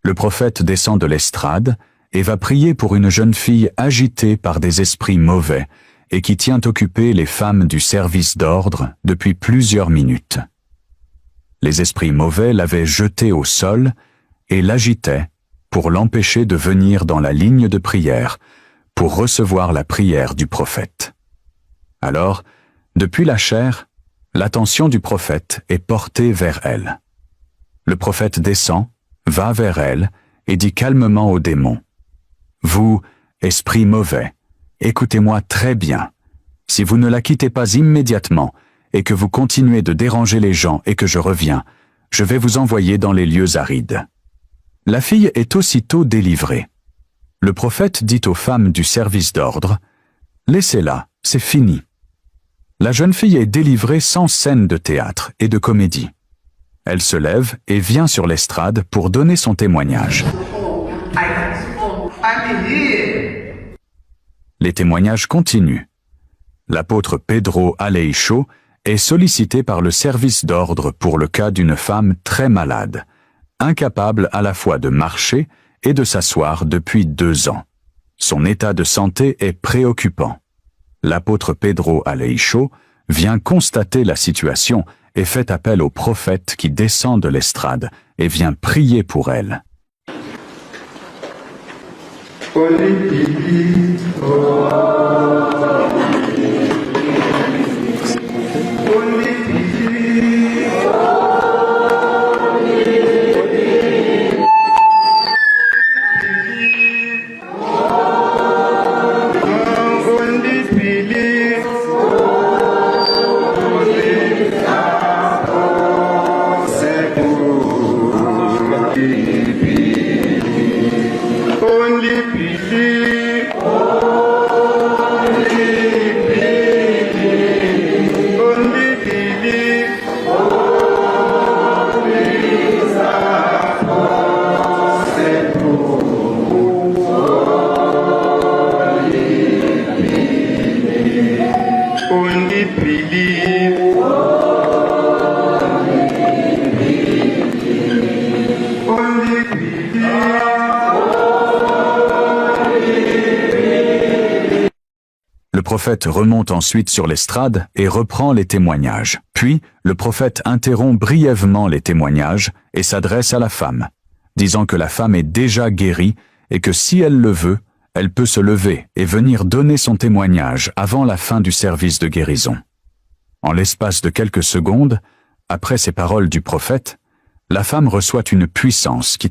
Le prophète descend de l'estrade et va prier pour une jeune fille agitée par des esprits mauvais et qui tient occupées les femmes du service d'ordre depuis plusieurs minutes. Les esprits mauvais l'avaient jetée au sol et l'agitaient pour l'empêcher de venir dans la ligne de prière pour recevoir la prière du prophète. Alors, depuis la chair, l'attention du prophète est portée vers elle. Le prophète descend, va vers elle et dit calmement au démon, « Vous, esprit mauvais, écoutez-moi très bien. Si vous ne la quittez pas immédiatement et que vous continuez de déranger les gens et que je reviens, je vais vous envoyer dans les lieux arides. » La fille est aussitôt délivrée. Le prophète dit aux femmes du service d'ordre, « Laissez-la, c'est fini. » La jeune fille est délivrée sans scène de théâtre et de comédie. Elle se lève et vient sur l'estrade pour donner son témoignage. Les témoignages continuent. L'apôtre Pedro Aleixo est sollicité par le service d'ordre pour le cas d'une femme très malade, incapable à la fois de marcher et de s'asseoir depuis 2 ans. Son état de santé est préoccupant. L'apôtre Pedro Aleixo vient constater la situation et fait appel au prophète qui descend de l'estrade et vient prier pour elle. Le prophète remonte ensuite sur l'estrade et reprend les témoignages. Puis, le prophète interrompt brièvement les témoignages et s'adresse à la femme, disant que la femme est déjà guérie et que si elle le veut, elle peut se lever et venir donner son témoignage avant la fin du service de guérison. En l'espace de quelques secondes, après ces paroles du prophète, la femme reçoit une puissance qui